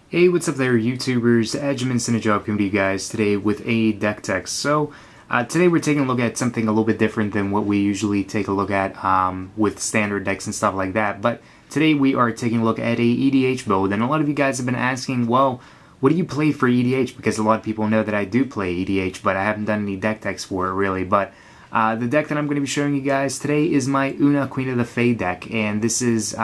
Hey, what's up there, YouTubers? Edgemon Synergy coming to you guys today with a deck tech. So, today we're taking a look at something a little bit different than what we usually take a look at with standard decks and stuff like that. But today we are taking a look at a EDH build, and a lot of you guys have been asking, well, what do you play for EDH? Because a lot of people know that I do play EDH, but I haven't done any deck techs for it, really. But the deck that I'm going to be showing you guys today is my Oona Queen of the Fae deck, and this is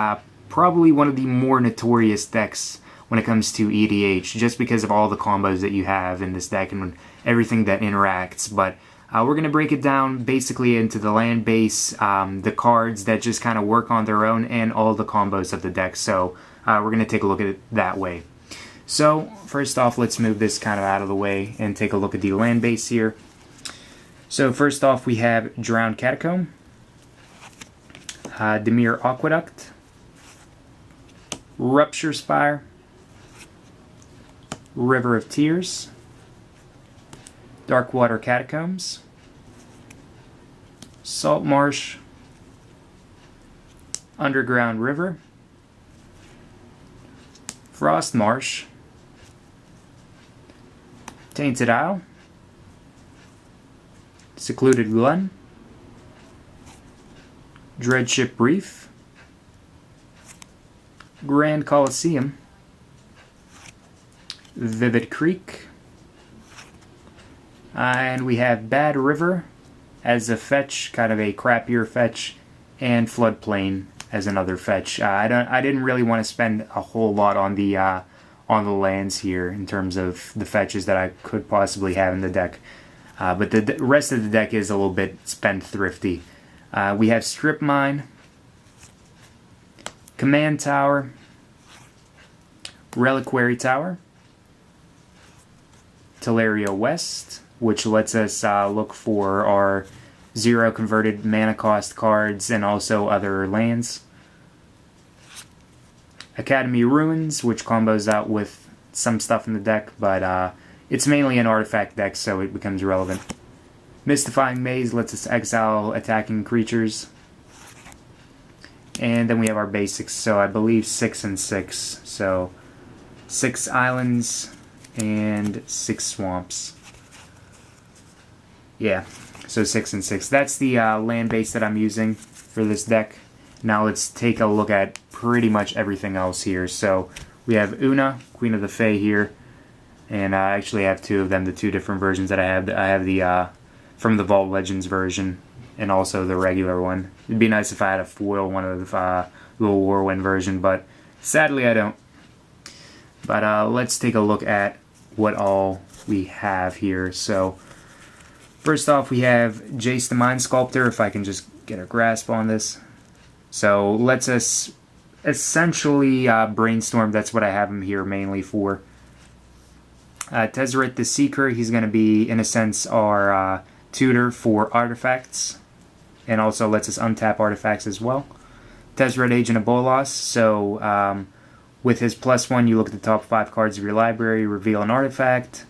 probably one of the more notorious decks when it comes to EDH, just because of all the combos that you have in this deck and everything that interacts. But we're going to break it down basically into the land base, the cards that just kind of work on their own, and all the combos of the deck. So we're going to take a look at it that way. So first off, let's move this kind of out of the way and take a look at the land base here. So first off, we have Drowned Catacomb, Dimir Aqueduct, Rupture Spire, River of Tears, Darkwater Catacombs, Salt Marsh, Underground River, Frost Marsh, Tainted Isle, Secluded Glen, Dreadship Reef, Grand Coliseum, Vivid Creek, and we have Bad River as a fetch, kind of a crappier fetch, and Floodplain as another fetch. I didn't really want to spend a whole lot on the lands here in terms of the fetches that I could possibly have in the deck, but the rest of the deck is a little bit spendthrifty. We have Strip Mine, Command Tower, Reliquary Tower, Telerio West, which lets us look for our 0 converted mana cost cards and also other lands. Academy Ruins, which combos out with some stuff in the deck, but it's mainly an artifact deck, so it becomes irrelevant. Mystifying Maze lets us exile attacking creatures. And then we have our basics, so I believe 6 and 6. So 6 islands and 6 swamps. Yeah, so 6 and 6. That's the land base that I'm using for this deck. Now let's take a look at pretty much everything else here. So we have Oona, Queen of the Fae here, and I actually have 2 of them, the 2 different versions that I have. I have the from the Vault Legends version and also the regular one. It'd be nice if I had a foil one of the Little Warwind version, but sadly I don't. But let's take a look at what all we have here. So first off, we have Jace the Mind Sculptor, if I can just get a grasp on this. So lets us essentially brainstorm. That's what I have him here mainly for. Tezzeret the Seeker, he's going to be, in a sense, our tutor for artifacts, and also lets us untap artifacts as well. Tezzeret Agent of Bolas, so with his +1, you look at the top 5 cards of your library, reveal an artifact.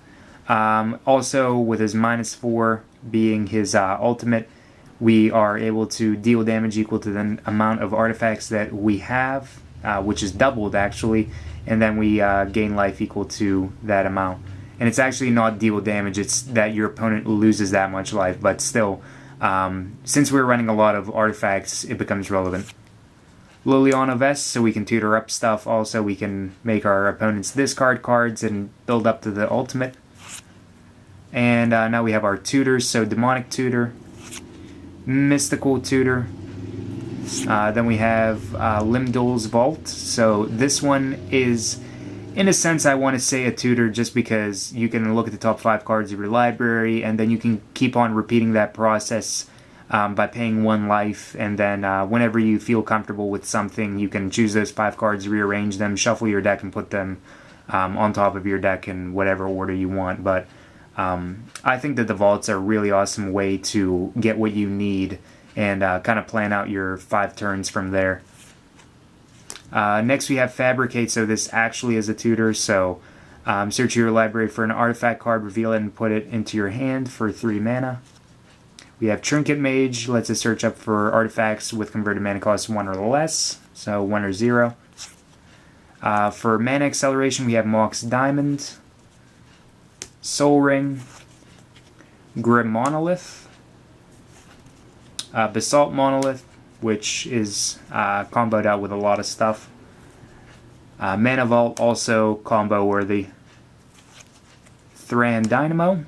Also, with his -4 being his ultimate, we are able to deal damage equal to the amount of artifacts that we have, which is doubled actually, and then we gain life equal to that amount. And it's actually not deal damage, it's that your opponent loses that much life, but still, since we're running a lot of artifacts, it becomes relevant. Liliana Vess, so we can tutor up stuff. Also, we can make our opponents discard cards and build up to the ultimate. And now we have our tutors, so Demonic Tutor, Mystical Tutor. Then we have Limdol's Vault. So this one is, in a sense, I want to say a tutor just because you can look at the top 5 cards of your library, and then you can keep on repeating that process by paying 1 life, and then whenever you feel comfortable with something, you can choose those 5 cards, rearrange them, shuffle your deck, and put them on top of your deck in whatever order you want. But I think that the vaults are a really awesome way to get what you need and kind of plan out your 5 turns from there. Next we have Fabricate, so this actually is a tutor, so search your library for an artifact card, reveal it, and put it into your hand for 3 mana. We have Trinket Mage, lets us search up for artifacts with converted mana cost 1 or less, so 1 or 0. For mana acceleration, we have Mox Diamond, Soul Ring, Grim Monolith, Basalt Monolith, which is comboed out with a lot of stuff. Mana Vault, also combo worthy. Tran Dynamo.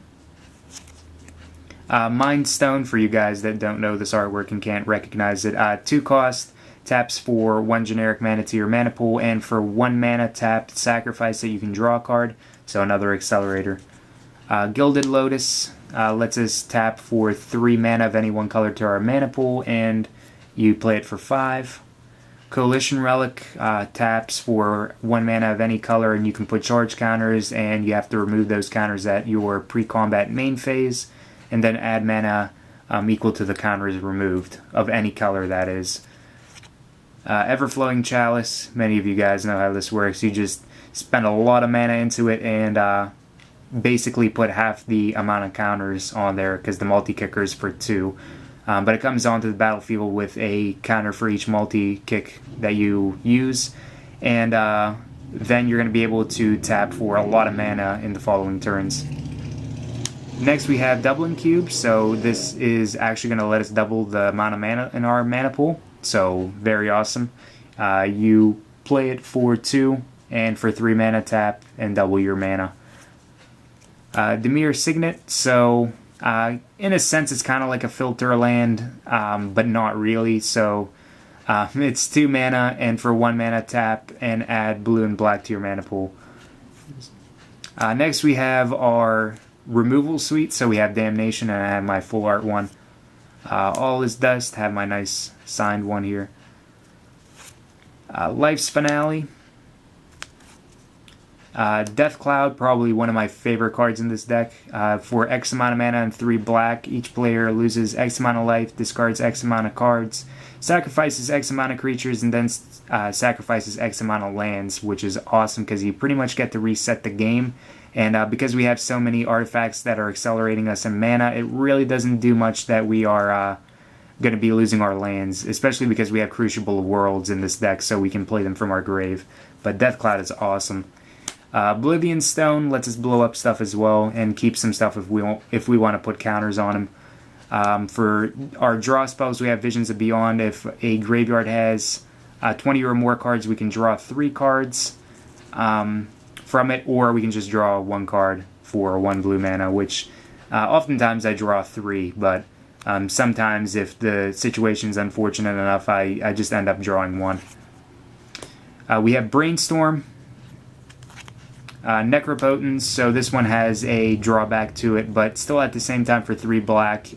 Mind Stone, for you guys that don't know this artwork and can't recognize it. 2 cost, taps for 1 generic mana to your mana pool, and for 1 mana tap, sacrifice it, you can draw a card, so another accelerator. Gilded Lotus lets us tap for 3 mana of any one color to our mana pool, and you play it for 5. Coalition Relic taps for 1 mana of any color, and you can put charge counters, and you have to remove those counters at your pre-combat main phase, and then add mana equal to the counters removed, of any color that is. Everflowing Chalice, many of you guys know how this works. You just spend a lot of mana into it and basically put half the amount of counters on there, because the multi-kicker is for 2. But it comes onto the battlefield with a counter for each multi-kick that you use, and then you're going to be able to tap for a lot of mana in the following turns. Next we have Dublin Cubes, so this is actually going to let us double the amount of mana in our mana pool, so very awesome. You play it for 2, and for 3 mana tap, and double your mana. Dimir Signet, so in a sense it's kind of like a filter land, but not really, so it's 2 mana, and for 1 mana tap, and add blue and black to your mana pool. Next we have our removal suite, so we have Damnation, and I have my full art one. All is Dust, have my nice signed one here. Life's Finale. Death Cloud, probably one of my favorite cards in this deck. For X amount of mana and 3 black, each player loses X amount of life, discards X amount of cards, sacrifices X amount of creatures, and then sacrifices X amount of lands, which is awesome because you pretty much get to reset the game. And because we have so many artifacts that are accelerating us in mana, it really doesn't do much that we are going to be losing our lands, especially because we have Crucible of Worlds in this deck, so we can play them from our grave. But Death Cloud is awesome. Oblivion Stone lets us blow up stuff as well, and keep some stuff if we want to put counters on them. For our draw spells, we have Visions of Beyond. If a graveyard has 20 or more cards, we can draw 3 cards from it, or we can just draw 1 card for 1 blue mana, which oftentimes I draw 3, but sometimes if the situation's unfortunate enough, I just end up drawing 1. We have Brainstorm. Necropotence, so this one has a drawback to it, but still at the same time for 3 black,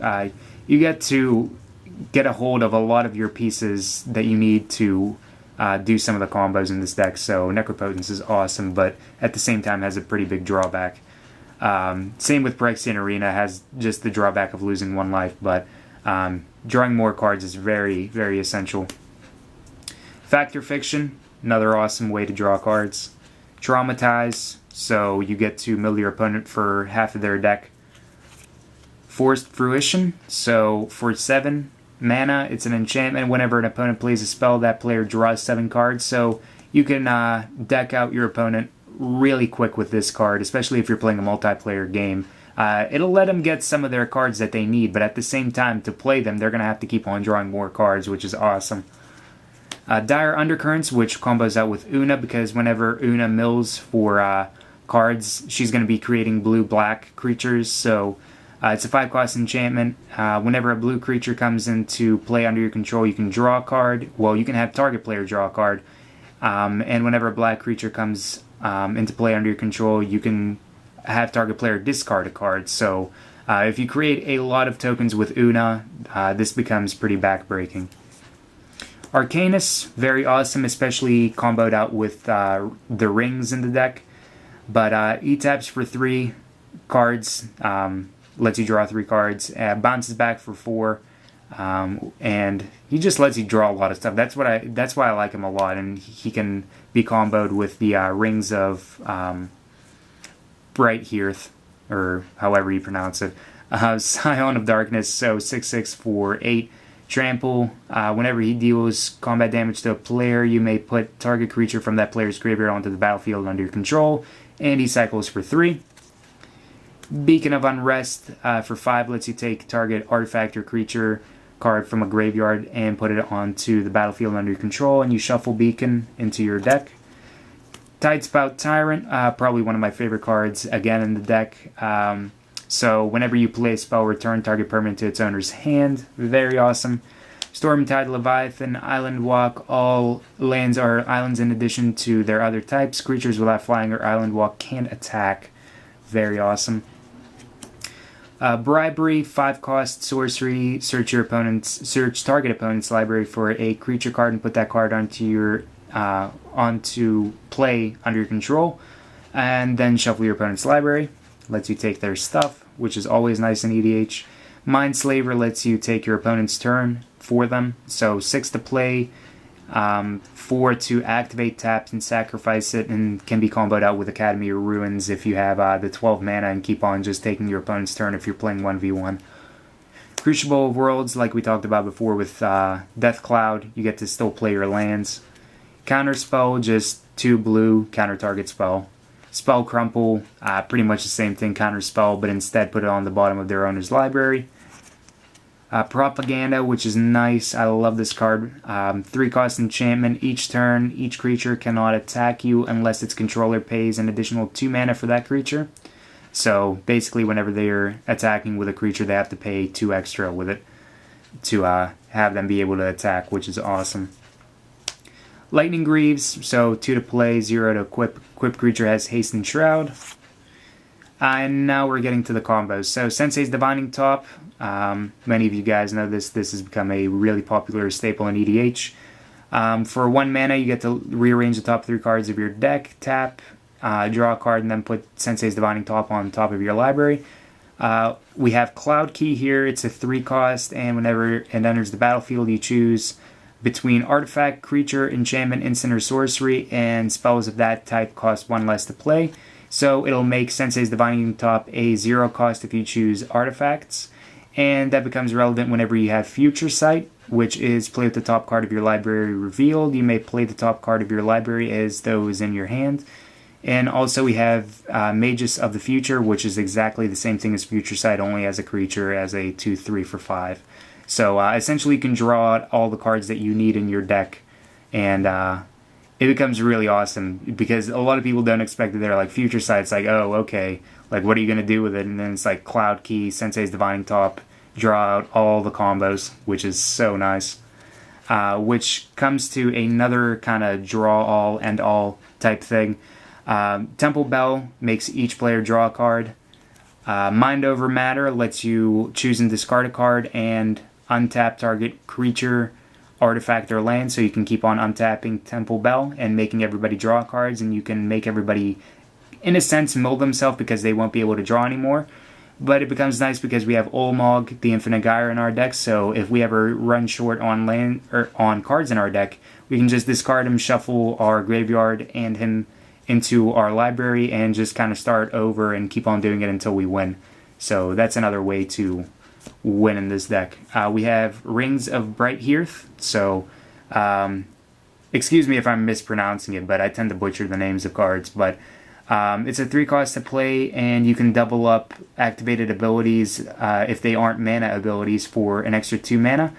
you get to get a hold of a lot of your pieces that you need to do some of the combos in this deck, so Necropotence is awesome, but at the same time has a pretty big drawback. Same with Phyrexian Arena, has just the drawback of losing 1 life, but drawing more cards is very, very essential. Fact or Fiction, another awesome way to draw cards. Traumatize, so you get to mill your opponent for half of their deck. Forced Fruition, so for 7 mana, it's an enchantment. Whenever an opponent plays a spell, that player draws 7 cards, so you can deck out your opponent really quick with this card, especially if you're playing a multiplayer game. It'll let them get some of their cards that they need, but at the same time, to play them, they're going to have to keep on drawing more cards, which is awesome. Dyer Undercurrents, which combos out with Oona, because whenever Oona mills for cards, she's going to be creating blue-black creatures, so it's a 5-cost enchantment. Whenever a blue creature comes into play under your control, you can draw a card. Well, you can have target player draw a card. And whenever a black creature comes into play under your control, you can have target player discard a card. So if you create a lot of tokens with Oona, this becomes pretty backbreaking. Arcanus, very awesome, especially comboed out with the rings in the deck. But E-taps for 3 cards, lets you draw 3 cards, bounces back for 4, and he just lets you draw a lot of stuff. That's why I like him a lot, and he can be comboed with the Rings of Brighthearth, or however you pronounce it. Scion of Darkness, so 6/6 for 8. Trample, whenever he deals combat damage to a player, you may put target creature from that player's graveyard onto the battlefield under your control, and he cycles for 3. Beacon of Unrest for 5 lets you take target artifact or creature card from a graveyard and put it onto the battlefield under your control, and you shuffle Beacon into your deck. Tidespout Tyrant, probably one of my favorite cards, again in the deck. So whenever you play a spell, return target permanent to its owner's hand. Very awesome. Stormtide Leviathan, Island Walk. All lands are islands in addition to their other types. Creatures without flying or Island Walk can't attack. Very awesome. Bribery, 5 cost sorcery. Search target opponent's library for a creature card and put that card onto play under your control, and then shuffle your opponent's library. Lets you take their stuff, which is always nice in EDH. Mindslaver lets you take your opponent's turn for them. So 6 to play, 4 to activate, tapped, and sacrifice it, and can be comboed out with Academy or Ruins if you have the 12 mana and keep on just taking your opponent's turn if you're playing 1v1. Crucible of Worlds, like we talked about before with Death Cloud, you get to still play your lands. Counter spell, just 2 blue, counter target spell. Spell Crumple, pretty much the same thing, counter spell, but instead put it on the bottom of their owner's library. Propaganda, which is nice. I love this card. 3 cost enchantment. Each turn, each creature cannot attack you unless its controller pays an additional 2 mana for that creature. So basically, whenever they're attacking with a creature, they have to pay 2 extra with it to have them be able to attack, which is awesome. Lightning Greaves, so 2 to play, 0 to equip. Equipped creature has Haste and Shroud. And now we're getting to the combos. So Sensei's Divining Top, many of you guys know this. This has become a really popular staple in EDH. For 1 mana, you get to rearrange the top 3 cards of your deck, tap, draw a card, and then put Sensei's Divining Top on top of your library. We have Cloud Key here. It's a 3 cost, and whenever it enters the battlefield, you choose between artifact, creature, enchantment, instant, or sorcery, and spells of that type cost 1 less to play. So it'll make Sensei's Divining Top a 0 cost if you choose artifacts, and that becomes relevant whenever you have Future Sight, which is play with the top card of your library revealed. You may play the top card of your library as though is in your hand. And also we have Magus of the Future, which is exactly the same thing as Future Sight, only as a creature, as a 2/3 for 5. So essentially you can draw out all the cards that you need in your deck, and it becomes really awesome because a lot of people don't expect it. They're like, Future Sight's like, oh, okay, like what are you going to do with it? And then it's like Cloud Key, Sensei's Divining Top, draw out all the combos, which is so nice. Which comes to another kind of draw all, end all type thing. Temple Bell makes each player draw a card. Mind Over Matter lets you choose and discard a card and untap target creature, artifact, or land, so you can keep on untapping Temple Bell and making everybody draw cards, and you can make everybody, in a sense, mill themselves because they won't be able to draw anymore. But it becomes nice because we have Olmog, the Infinite Gyre, in our deck, so if we ever run short on land or on cards in our deck, we can just discard him, shuffle our graveyard and him into our library, and just kind of start over and keep on doing it until we win. So that's another way to win in this deck. We have Rings of Brighthearth, so excuse me if I'm mispronouncing it, but I tend to butcher the names of cards. But it's a 3 cost to play, and you can double up activated abilities if they aren't mana abilities for an extra 2 mana.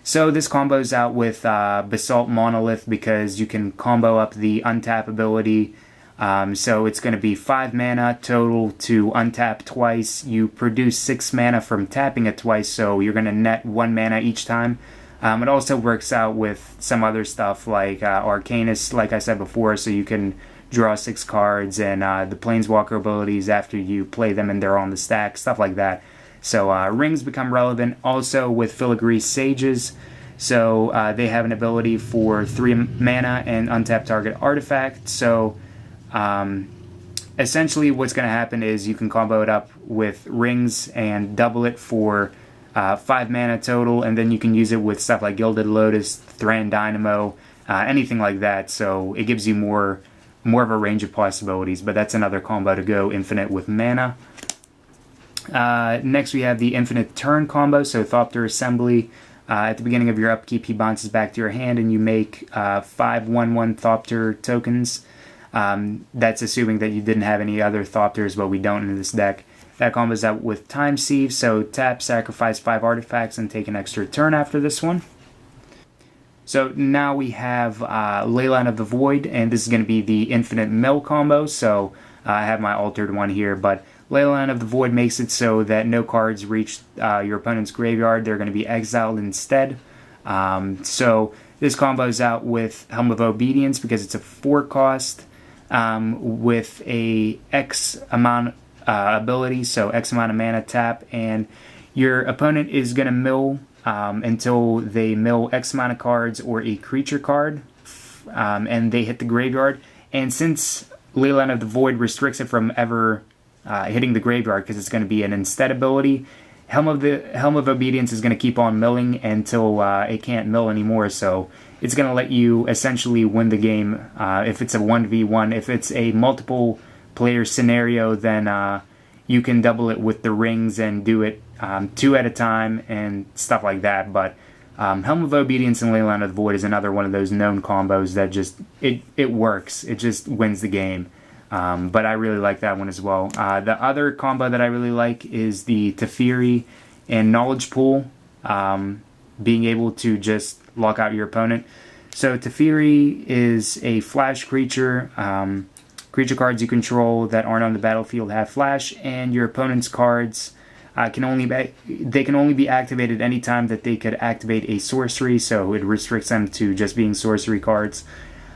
So this combos out with Basalt Monolith because you can combo up the untap ability. So it's going to be 5 mana total to untap twice. You produce 6 mana from tapping it twice, so you're going to net 1 mana each time. It also works out with some other stuff like Arcanist, like I said before, so you can draw 6 cards, and the Planeswalker abilities after you play them and they're on the stack, stuff like that. So rings become relevant also with Filigree Sages. So they have an ability for 3 mana and untap target artifact. So essentially what's going to happen is you can combo it up with rings and double it for 5 mana total, and then you can use it with stuff like Gilded Lotus, Tran Dynamo, anything like that. So it gives you more of a range of possibilities, but that's another combo to go infinite with mana. Next we have the infinite turn combo, so Thopter Assembly. At the beginning of your upkeep, he bounces back to your hand, and you make 5/1/1 Thopter tokens. That's assuming that you didn't have any other Thopters, but we don't in this deck. That combos out with Time Sieve, so tap, sacrifice 5 artifacts, and take an extra turn after this one. So now we have Ley Line of the Void, and this is going to be the infinite mill combo, so I have my altered one here, but Ley Line of the Void makes it so that no cards reach your opponent's graveyard. They're going to be exiled instead. So this combos out with Helm of Obedience because it's a 4 cost with a X amount ability, so X amount of mana tap, and your opponent is going to mill until they mill X amount of cards or a creature card, and they hit the graveyard. And since Ley Line of the Void restricts it from ever hitting the graveyard because it's going to be an instead ability, Helm of Obedience is going to keep on milling until it can't mill anymore, so it's going to let you essentially win the game if it's a 1v1. If it's a multiple player scenario, then you can double it with the rings and do it 2 at a time and stuff like that. But Helm of Obedience and Ley Line of the Void is another one of those known combos that just it works. It just wins the game. But I really like that one as well. The other combo that I really like is the Teferi and Knowledge Pool, being able to just lock out your opponent. So Teferi is a flash creature. Creature cards you control that aren't on the battlefield have flash, and your opponent's cards can only be activated anytime that they could activate a sorcery, so it restricts them to just being sorcery cards.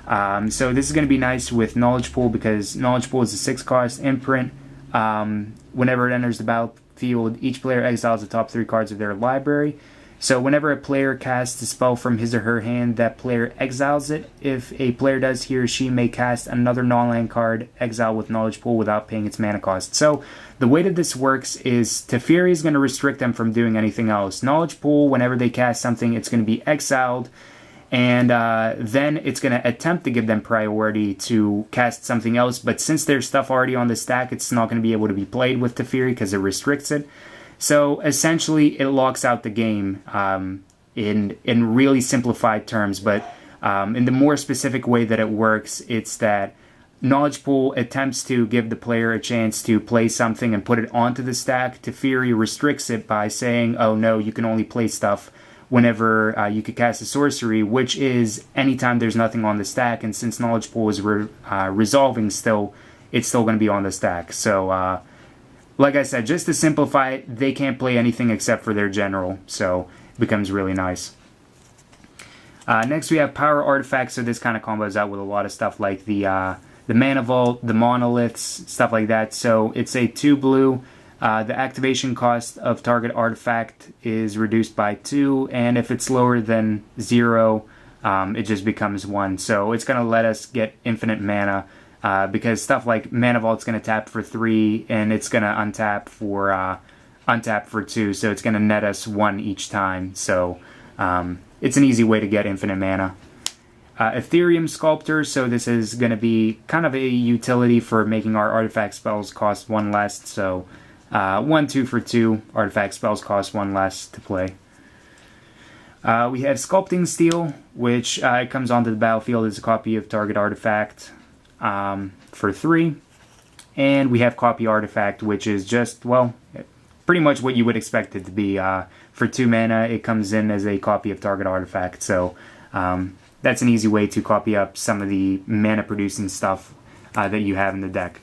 So this is going to be nice with Knowledge Pool because Knowledge Pool is a 6 cost imprint. Whenever it enters the battlefield, each player exiles the top 3 cards of their library. So whenever a player casts a spell from his or her hand, that player exiles it. If a player does, he or she may cast another non-land card, exile with Knowledge Pool without paying its mana cost. So the way that this works is Teferi is going to restrict them from doing anything else. Knowledge Pool, whenever they cast something, it's going to be exiled, and then it's going to attempt to give them priority to cast something else, but since there's stuff already on the stack, it's not going to be able to be played with Teferi because it restricts it. So essentially, it locks out the game in really simplified terms, but in the more specific way that it works, it's that Knowledge Pool attempts to give the player a chance to play something and put it onto the stack. Teferi restricts it by saying, oh no, you can only play stuff whenever you could cast a sorcery, which is anytime there's nothing on the stack, and since Knowledge Pool is resolving still, it's still going to be on the stack. So like I said, just to simplify it, they can't play anything except for their general, so it becomes really nice. Next we have Power Artifacts, so this kind of combos out with a lot of stuff like the Mana Vault, the Monoliths, stuff like that. So it's a 2 blue. The activation cost of target artifact is reduced by 2, and if it's lower than 0, it just becomes 1. So it's going to let us get infinite mana. Because stuff like Mana Vault's going to tap for 3, and it's going to untap for 2, so it's going to net us 1 each time. So it's an easy way to get infinite mana. Etherium Sculptor, so this is going to be kind of a utility for making our artifact spells cost 1 less. So 1/2 for 2, artifact spells cost 1 less to play. We have Sculpting Steel, which comes onto the battlefield as a copy of target artifact. For 3, and we have Copy Artifact, which is just, well, pretty much what you would expect it to be. For 2 mana, it comes in as a copy of target artifact, so that's an easy way to copy up some of the mana producing stuff that you have in the deck.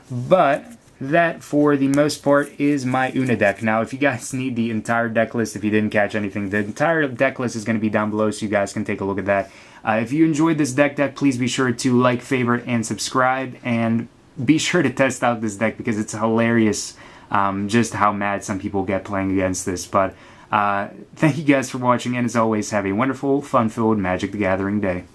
But that, for the most part, is my Oona deck. Now, if you guys need the entire deck list, if you didn't catch anything, the entire deck list is going to be down below, so you guys can take a look at that. If you enjoyed this deck, please be sure to like, favorite, and subscribe, and be sure to test out this deck because it's hilarious just how mad some people get playing against this. But thank you guys for watching, and as always, have a wonderful, fun-filled Magic the Gathering day.